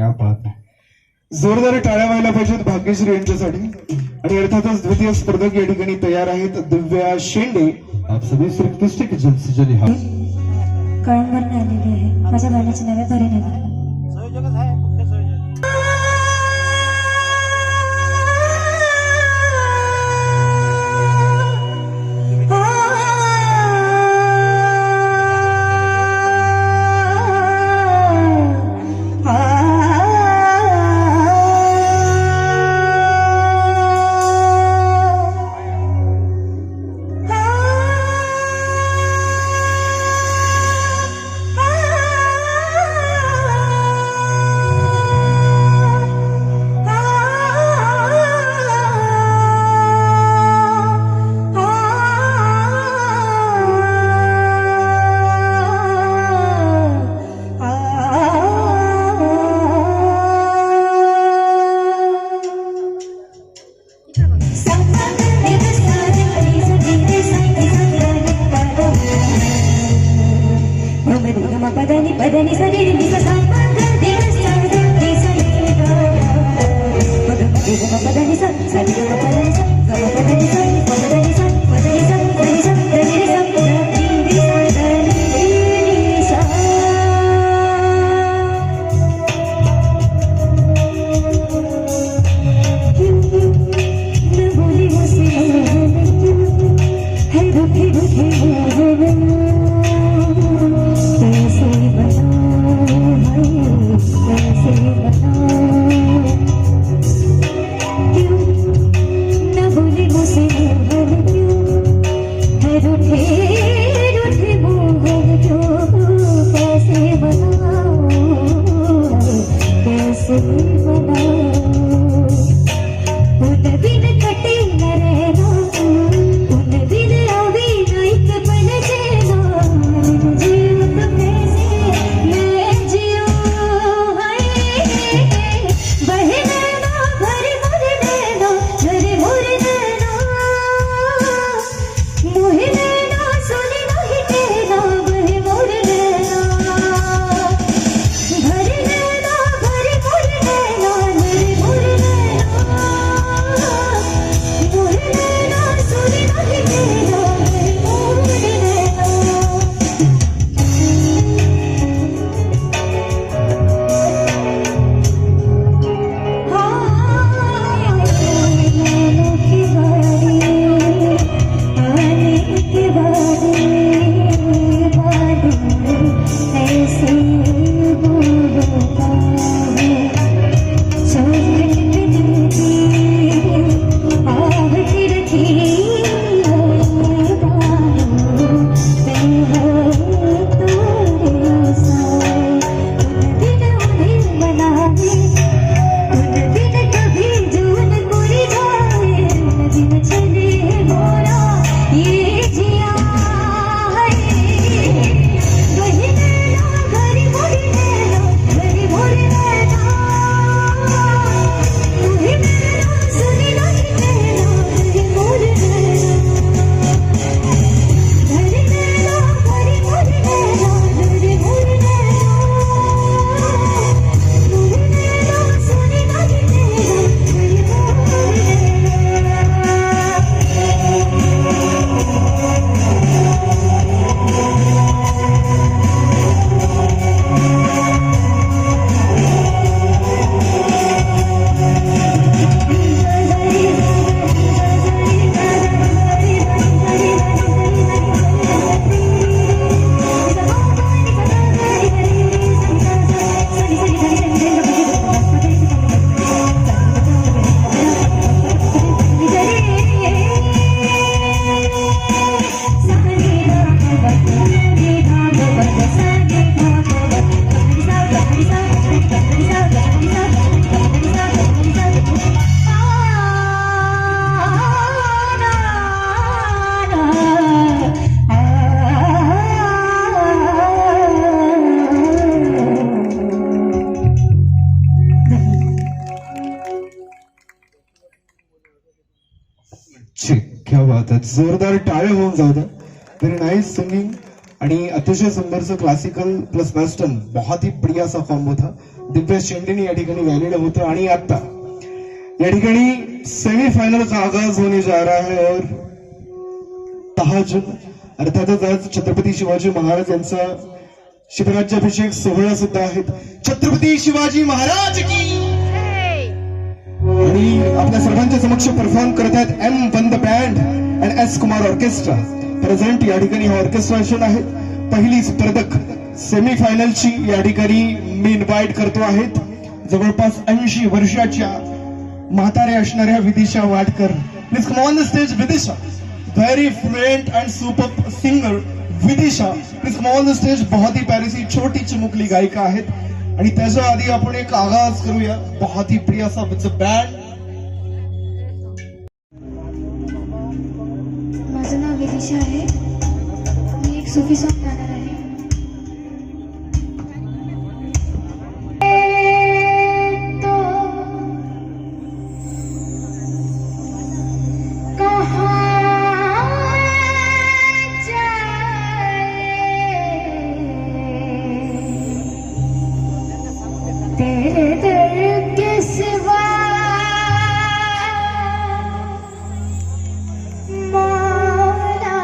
क्या बात आहे. जोरदार टाळ्या व्हायला पाहिजेत भाग्यश्री यांच्यासाठी. आणि अर्थातच द्वितीय स्पर्धक या ठिकाणी तयार आहेत दिव्या शेंडे. आप सभी श्री कृष्ण की जल से जली हाथ कळंबरने आलेली आहे माझ्या गाण्याची नव्या तऱ्हेने. संयोजकच आहे, मुख्य संयोजक. पदनी सरी क्या बात आहे. जोरदार टाळे होऊन जाऊ द्या. Very nice singing. आणि अतिशय सुंदरचं क्लासिकल प्लस वेस्टर्न बहुत ही बढ़िया सा कॉम्बो था. दिव्या शेंडेने या ठिकाणी गायलेलं होतं. आणि आता या ठिकाणी सेमीफायनल का आगाज होने जा रहा है और 10 जून अर्थातच आज छत्रपती शिवाजी महाराज यांचा शिवराज्याभिषेक सोहळा सुद्धा आहे. छत्रपती शिवाजी महाराज की. आणि आपल्या सर्वांच्या समक्ष परफॉर्म करत आहेत एम बंद बँड आणि एस कुमार ऑर्केस्ट्रा प्रेझेंट. या ठिकाणी हा ऑर्केस्ट्रेशन आहे. पहिली स्पर्धक सेमीफायनलची या ठिकाणी मी इन्व्हाइट करतो आहेत. जवळपास 80 वर्षाच्या म्हाताऱ्या असणाऱ्या Vidisha Wadkar. Please come on the stage Vidisha. Very fluent and super singer Vidisha. Please come on the stage. बहुत ही प्यारी सी छोटी चिमुकली गायिका आहेत. आणि त्याच्या आधी आपण एक आगाज करूया बहुत ही प्रिय असा विथ बँड. माझं नाव विदिशा आहे. मी एक सुफी सॉंग गाणार आहे. तो कहाँ जाए तेरे दर के सिवा मौला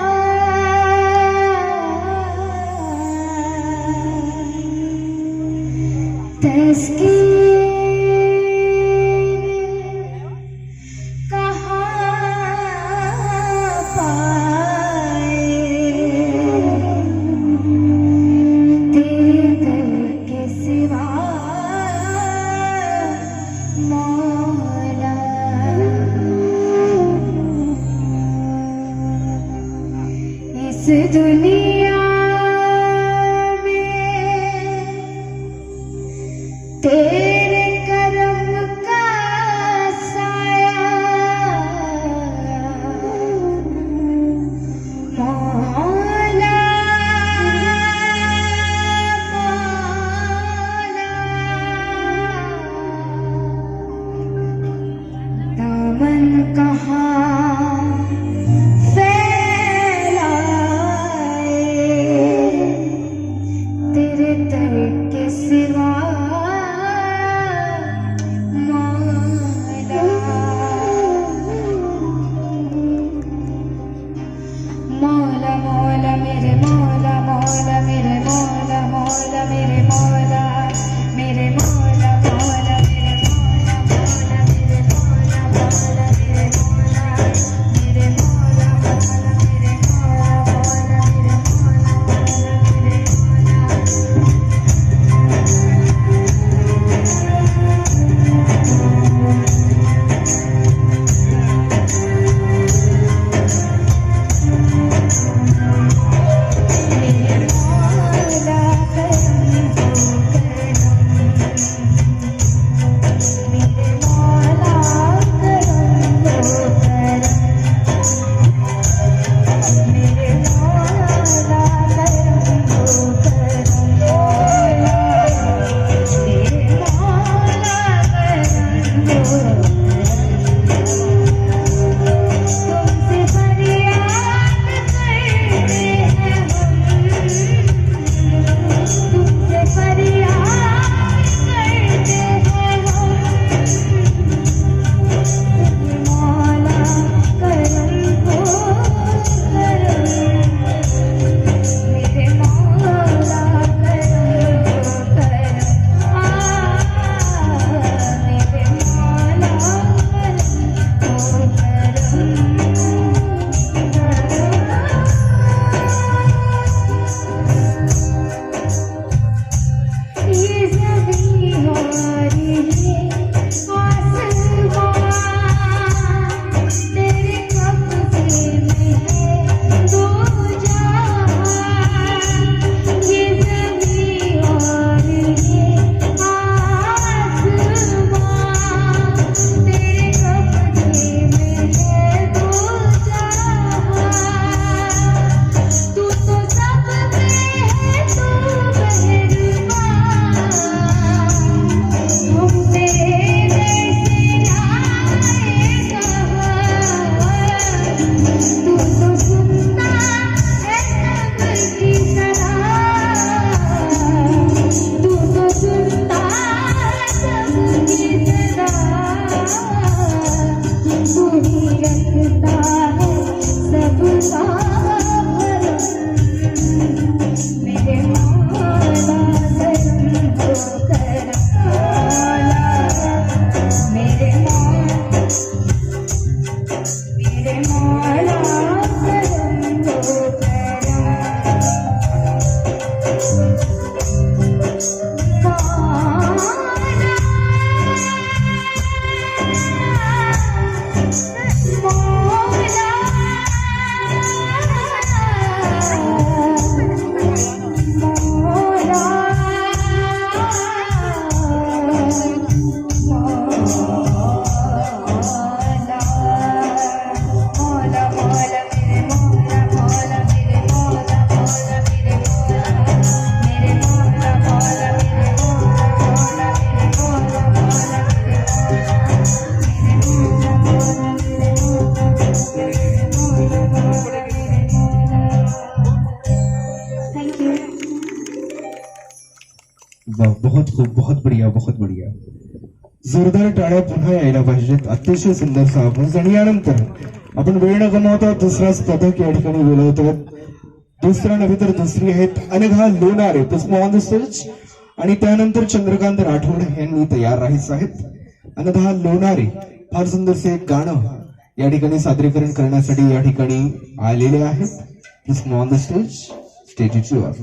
वाह, बहुत खूप, बहुत बढ़िया, बहुत बढ़िया. जोरदार टाळ्या पुन्हा यायला पाहिजेत. अतिशय सुंदरचा आवाज. आणि यानंतर आपण वेळ न गमावता दुसरा स्पर्धक या ठिकाणी बोलवतो. दुसरा नव्हे तर दुसरी आहेत Anagha Lonare on the stage. आणि त्यानंतर चंद्रकांत राठोड यांनी तयार राहायचं आहेत. अनघा लोणारे फार सुंदरसे एक गाणं या ठिकाणी सादरीकरण करण्यासाठी या ठिकाणी आलेले आहेत. On the stage. Stage is yours.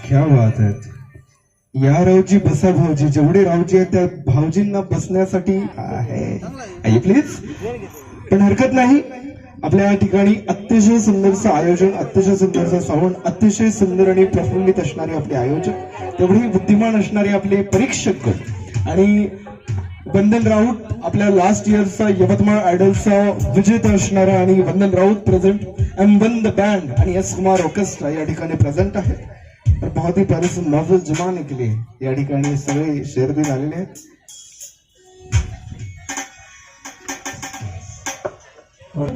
क्या बात आहेत. या रावजी बसा भाऊजी. जेवढे रावजी आहेत त्या भाऊजींना बसण्यासाठी आहे प्लीज. पण हरकत नाही. आपल्या या ठिकाणी अतिशय सुंदरचं आयोजन, अतिशय सुंदरचं साऊंड, अतिशय सुंदर आणि प्रफुल्लित असणारे आपले आयोजक, तेवढे बुद्धिमान असणारे आपले परीक्षक आणि वंदन राऊत आपल्या लास्ट इयरचा यवतमाळ आयडलचा विजेता असणारा आणि वंदन Raut present M1 the band आणि S कुमार ऑर्केस्ट्रा या ठिकाणी प्रेझेंट आहे. और बहुत ही प्यारे से महफिल जमाने के लिए या ठिकाणी सगळे शेरदीन आलेले आहेत.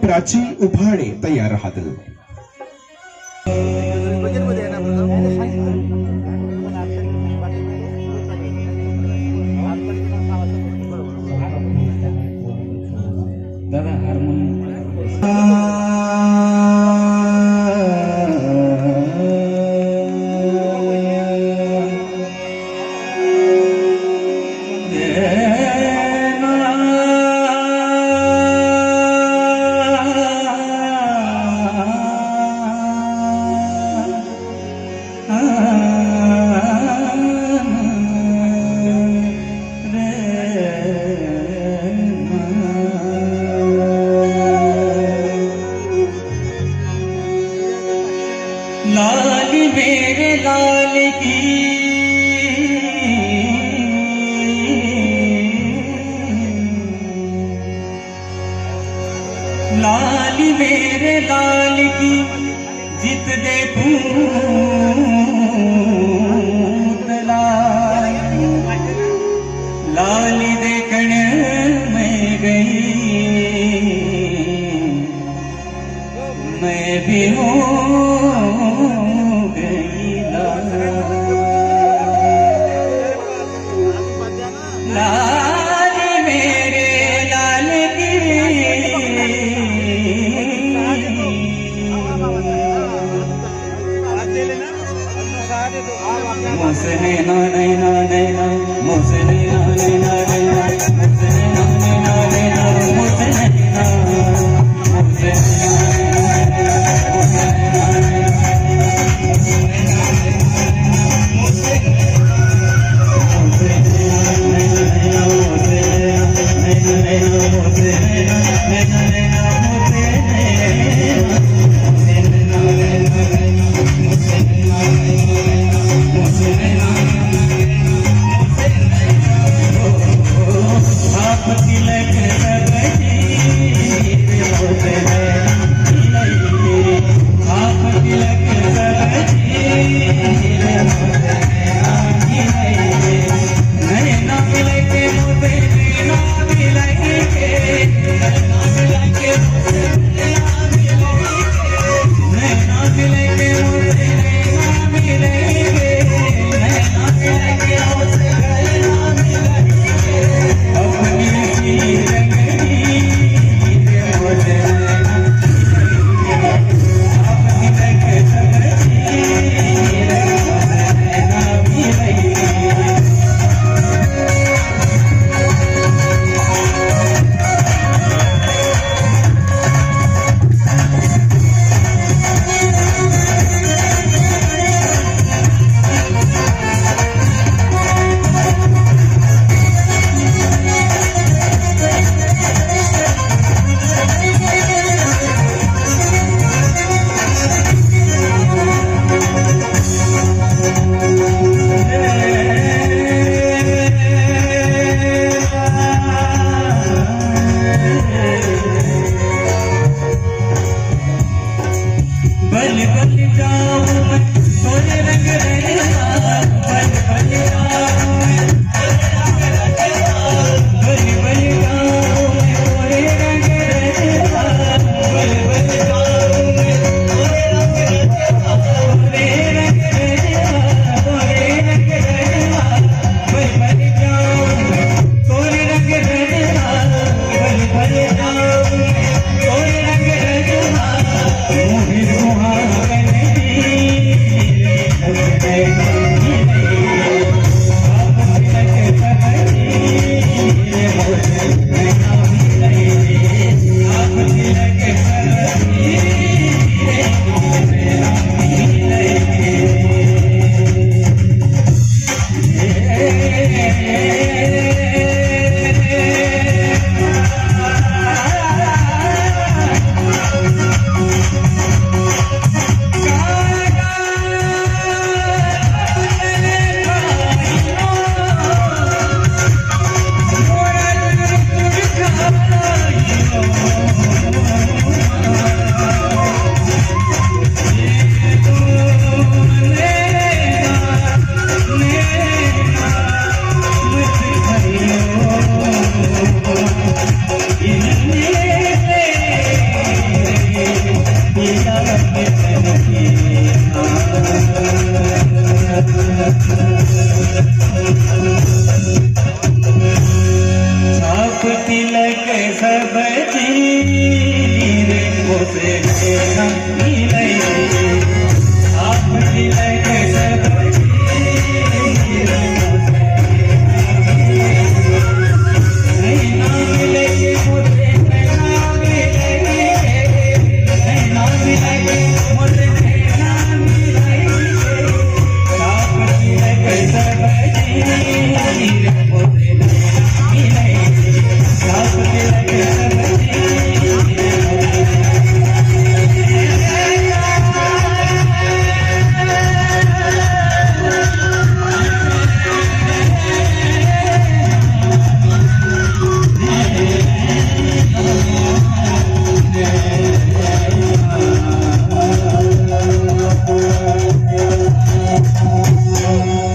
प्राची उभाणे तयार राहतील. बजेटमध्ये आहे ना दादा हार्मोनियम लाल मेरे लाल की लाल मेरे लाल की जित दे पूत लाल मोसे नैना नैना नैना मोसे नैना नैना नैना मोसे नैना नैना नैना मोसे नैना मोसे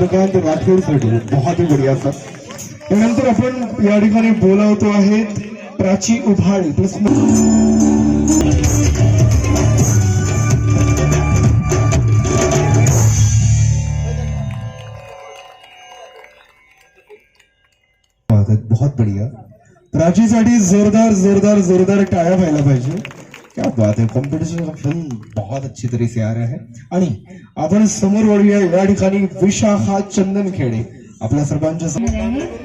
चंद्रकांत राठोडसाठी बहुत ही बढ़िया सर. त्यानंतर आपण या ठिकाणी बोलावतो आहेत प्राची उभाळे प्लस बहुत बढ़िया. प्राचीसाठी जोरदार जोरदार जोरदार टाळ्या व्हायला पाहिजे. क्या बात है, कॉम्पिटिशन का फिल्म बहुत अच्छी तरह से आ रहा है. आणि आपण समोर वळूया. या ठिकाणी विशाखा चंदनखेडे आपल्या सर्वांच्या समोर.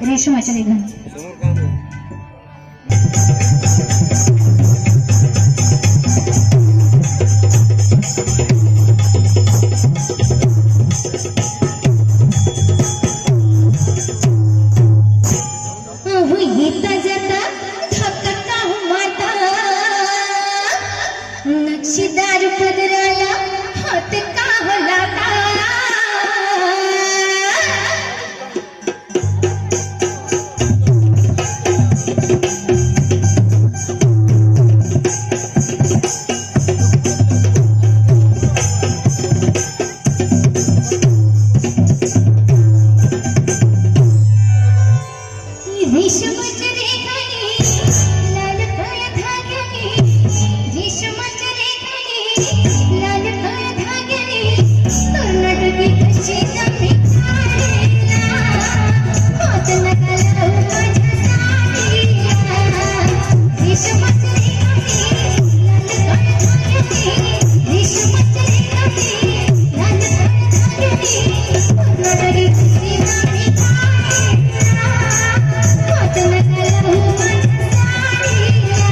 रेशमाच्या निघाण नक्षीदार पदराला हात का लाटा रेशमाच्या रेखाने लाल काळ्या धाग्याने रेशमाच्या लाल काळ्या धाग्याने कर्नाटकी कशी जमी काढीला हात नका लावू माझ्या साडीला रेशमाच्या रेखाने लाल काळ्या धाग्याने रेशमाच्या रेखाने लाल काळ्या धाग्याने कर्नाटकी कशी जमी काढीला हात नका लावू माझ्या साडीला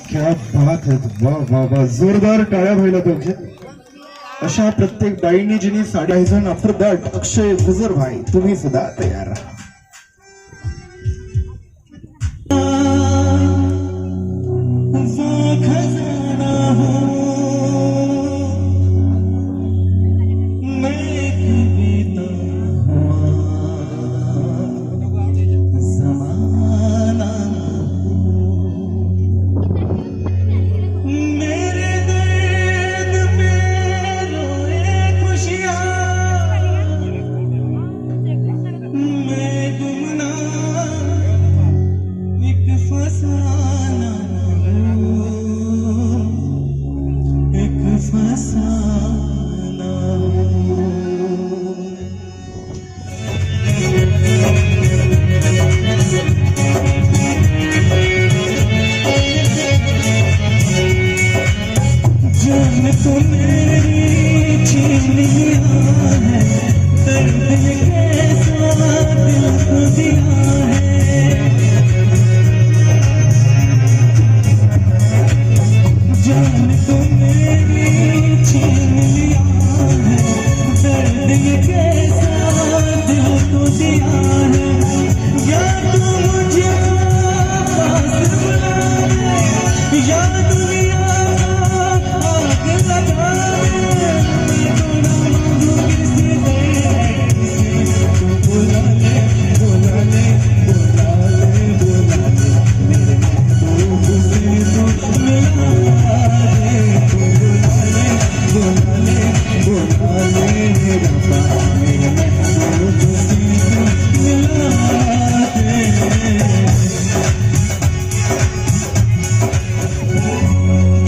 क्या बात है, वाह वाह वाह, जोरदार टाळ्या व्हायला पाहिजे. अशा प्रत्येक बाईंनी जिनी साडी जण. आफ्टर दॅट अक्षय गुजर भाई, तुम्ही सुद्धा तयार राहा.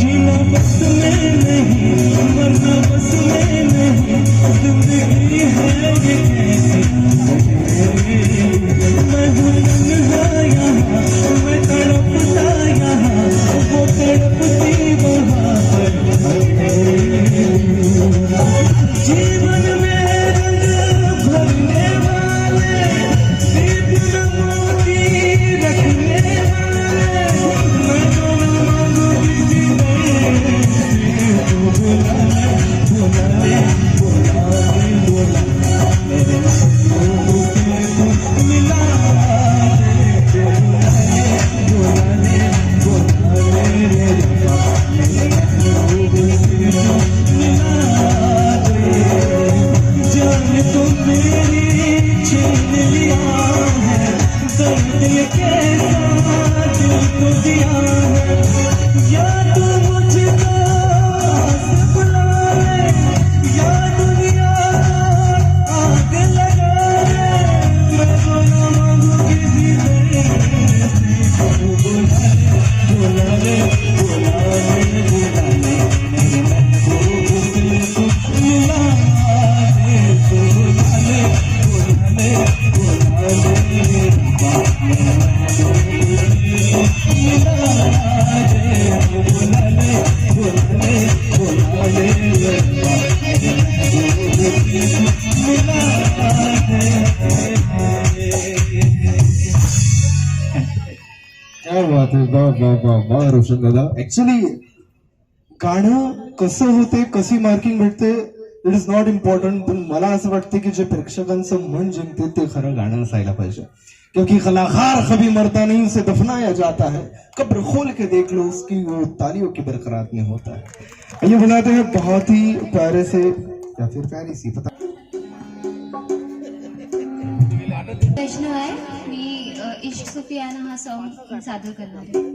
जीना बस में नहीं, मरना बस में नहीं, जिंदगी वा वा वा रोशन दादा. ऍक्च्युली गाणं कसं होते, कशी मार्किंग भेटते, इट इज नॉट इम्पॉर्टंट. पण मला असं वाटतं की जे प्रेक्षकांचं मन जिंकते ते खरं गाणं असायला पाहिजे. क्योंकि कलाकार कभी मरता नहीं, उसे दफनाया जाता है. कब्र खोल के देख लो उसकी, वो तालियों की बरकरार में होता है. ये बनाते हैं बहुत ही प्यारे से, या फिर प्यारी सी, पता वैष्णव आहे. मी इश्क सुफियाना हा सॉन्ग सादर करणार आहे.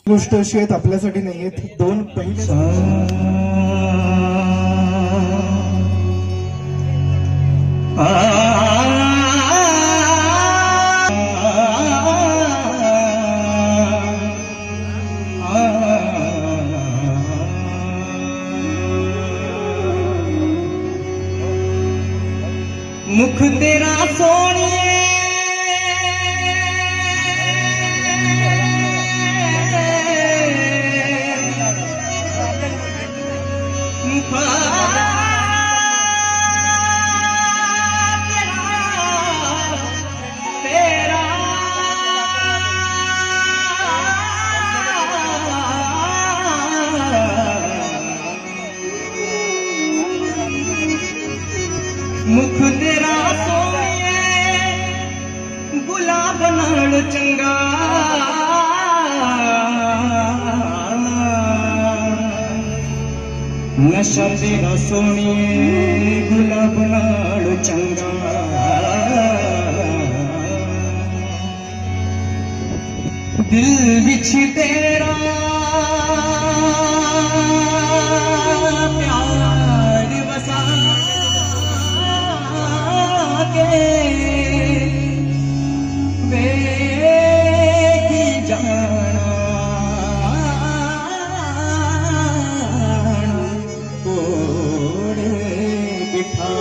गोष्ट अशी आहेत, आपल्यासाठी नाही आहेत. दोन पहिले मुख तेरा सोनिए मुख तेरा सोनिए गुलाब नाल चंगा नशा तेरा सोनिए गुलाब नाल चंगा दिल विच तेरा प्यार वसा के वेखी जाना कोड़ बिठा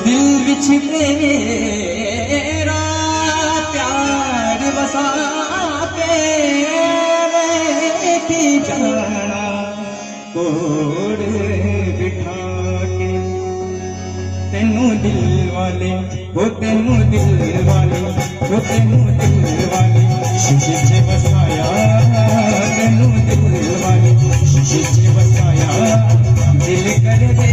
दिल विच तेरा प्यार वसा के वेखी जाना कोड़ बिठा के तेनू दिल वाले वो तेनू दिल वाले वो तेनू दिल वाले शीशे च बसाया तेनू दिल वाले शीशे च बसाया दिल कर दे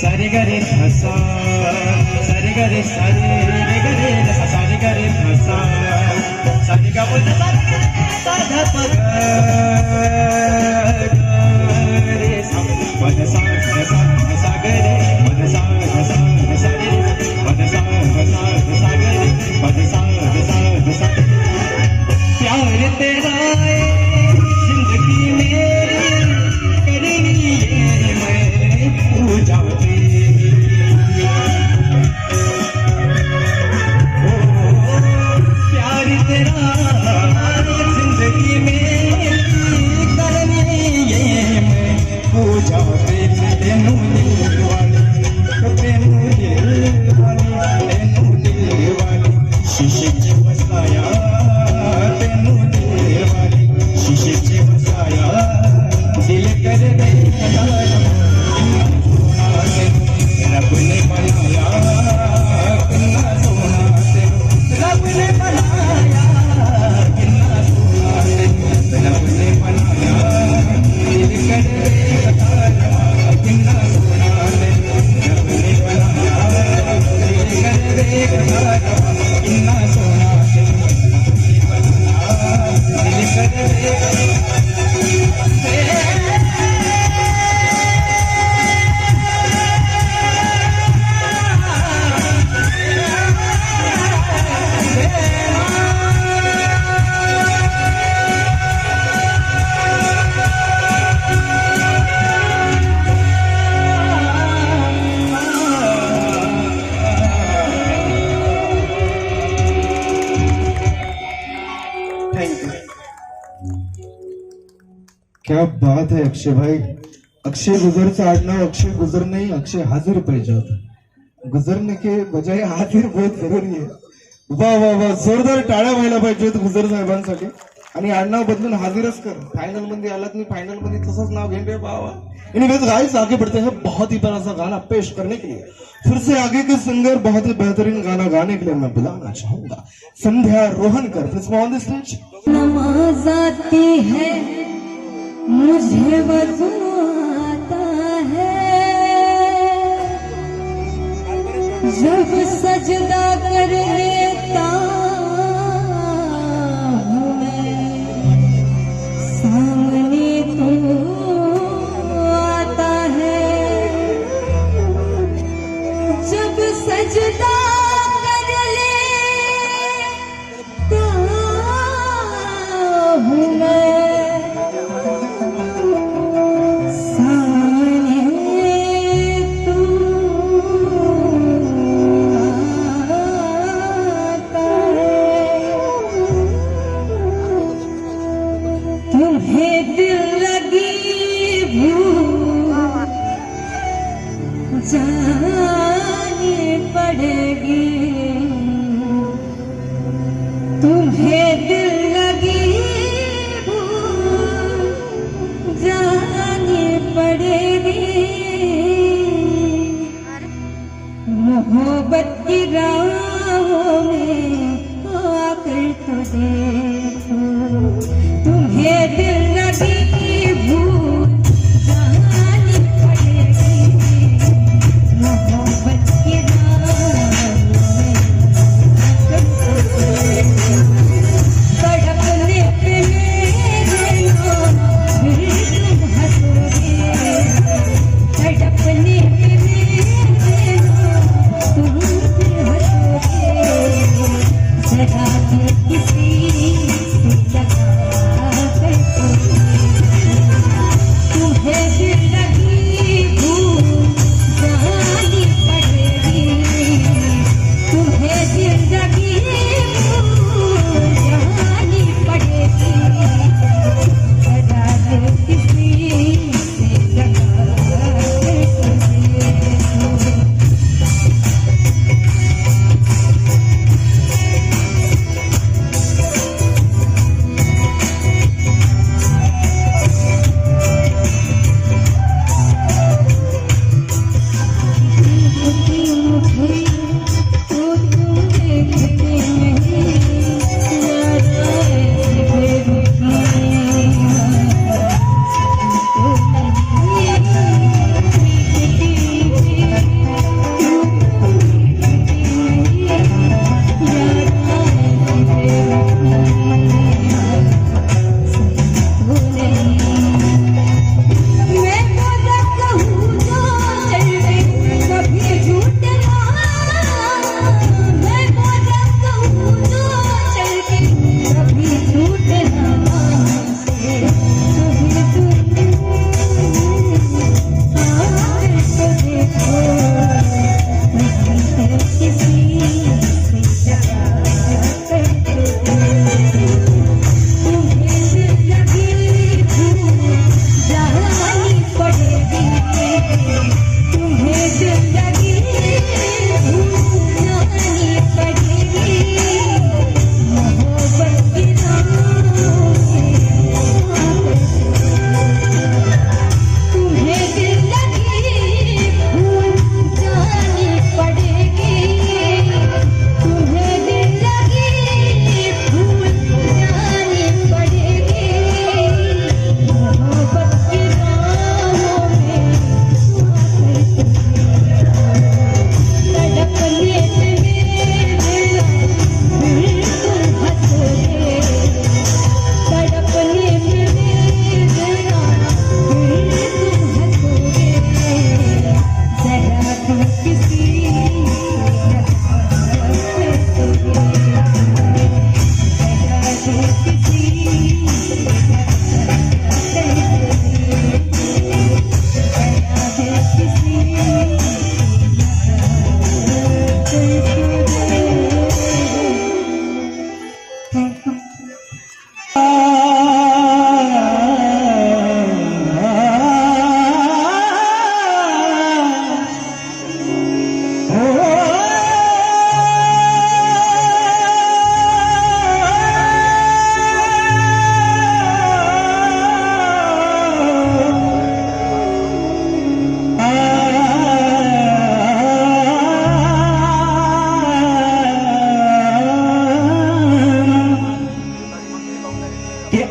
सरे गरे फसा सरे गरे गरे सरे गरे फसा सरे गा बोल साधा पग रे सा पद सा सा गरे पद सा सा रे पद सा गरे पद सा प्यार तेरा जिंदगी मेरी करनी है मैं पूजा प्यार तेरा जिंदगी में करनी है मैं पूजा तेनू दिल वाली तेनू दिल वाली शीशे च बसाया तेनू दिल वाली शीशे च बसाया दिल कर दे रब ने बनाया कितना सोना रब ने बनाया कितना सोना रब ने बनाया दिल कर दे कितना सोना रब ने बनाया दिल कर दे कितना सोना दिल कर दे क्या बात है अक्षय भाई. अक्षय गुजरचं आडनाव अक्षय गुजर नहीं, अक्षय हाजिर पाहिजे होतं. गुजरने के बजाय हाजिर बहुत जरुरी आहे. वा वा वा, जोरदार टाळ्या व्हायला पाहिजेत गुजर साहेबांसाठी. आणि आडनाव बदलून हाजिरच कर. फाइनल मध्ये आलात नाही, फाइनल मध्ये तसंच नाव घेऊन रे बाबा. एनीवेज गाइस, आगे बढ़ते हैं. बहुत ही प्यारा सा गाना पेश करने के लिए फिर से आगे के सिंगर बहुत ही बेहतरीन गाना गाने के लिए मैं बुलाना चाहूंगा Sandhya Rohankar. Please on the stage. नमाज आती है मुझे वज़ू आता है, जब सजदा कर लेता हूँ मैं, सामने तू आता है. जब सजदा कर ले तुम्हें दिल लगी भूल जानी पड़ेगी, मोहब्बत की राहों में आकर तो देखो। तुम्हें दिल लगी भूल जानी पड़ेगी, मोहब्बत की राहों में आकर तो देखो। तड़पने पे मेरे नाम फिर तुम हंसोगे, तड़पने पे मेरे नाम तुम फिर हंसोगे। जरा भी किसी से लगा कर तुम्हें दिल लगी भूल जानी पड़ेगी, तुम्हें दिल लगी भूल जानी पड़ेगी। जरा भी किसी से लगा कर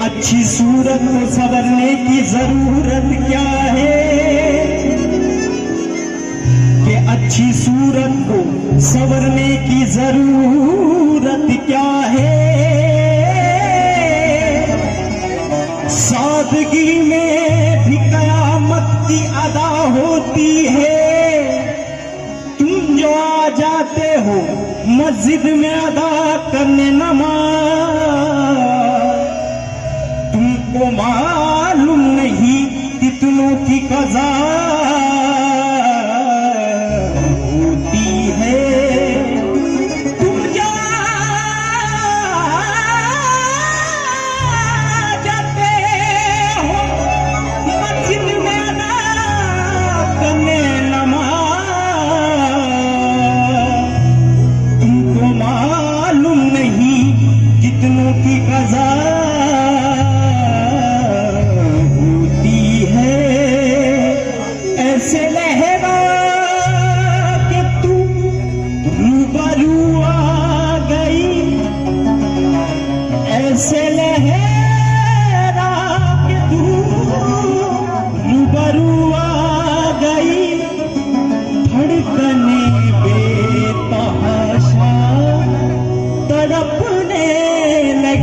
अच्छी सूरत को संवरने की जरूरत क्या है, कि अच्छी सूरत को संवरने की जरूरत क्या है। सादगी में भी कयामत की अदा होती है। तुम जो आ जाते हो मस्जिद में अदा करने नमाज, तुमको मालूम नहीं कितनों की कज़ा होती है। तुम जा जाते हो मस्जिद में अदा करने नमाज, तुमको मालूम नहीं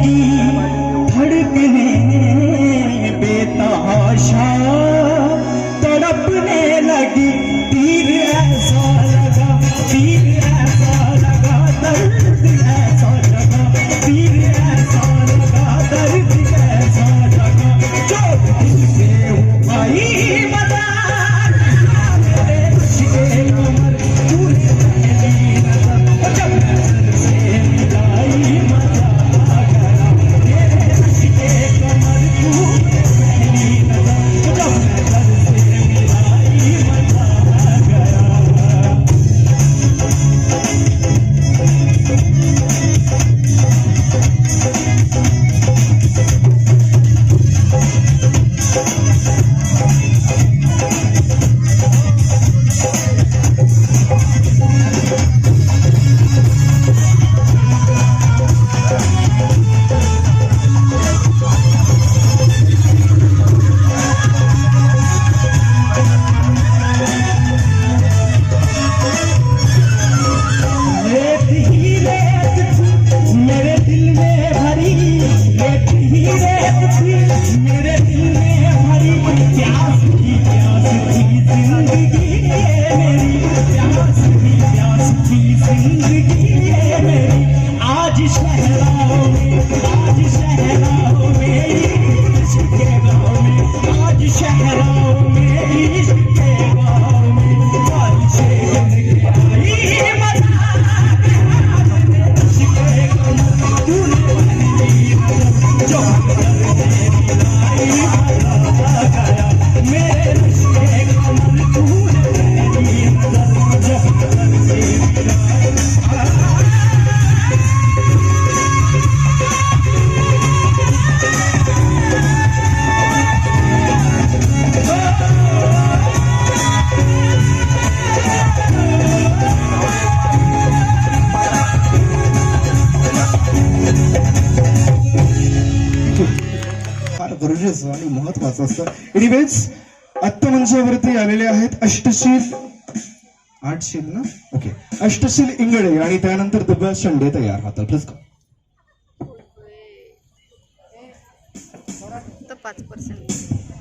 लगी धड़कने बेतहाशा तड़पने लगी तीर ऐसा लगा दर्द ऐसा लगा तीर ऐसा लगा दर्द ऐसा लगा जो दिल से हो आई मजा मेरे रुश्के कमर तूने पहली नजर जब नजर से मिलाई मजा आ गया मेरे रुश्के कमर तूने पहली नजर जब नजर से मिलाई मजा आ गया रेत ही रेत थी मेरे दिल में भरी रेत ही रेत थी मेरे दिल में भरी प्यास थी जिंदगी ये मेरी प्यास थी जिंदगी ये मेरी आज शहरों में इश्क के गाँव में आज शहरों में इश्क के गाँव में बारिशें गिर के आई मजा मेरे रुश्के कमर तूने पहली नजर जब नजर से मिलाई फार गरजेचं आणि महत्वाचं असतं. एनिवेज आत्ता मंचावरती आलेले आहेत अष्टशील 8 शील ना ओके अष्टशील इंगळे आणि त्यानंतर दिव्या शेंडे तयार हातात प्लीज का फक्त 5%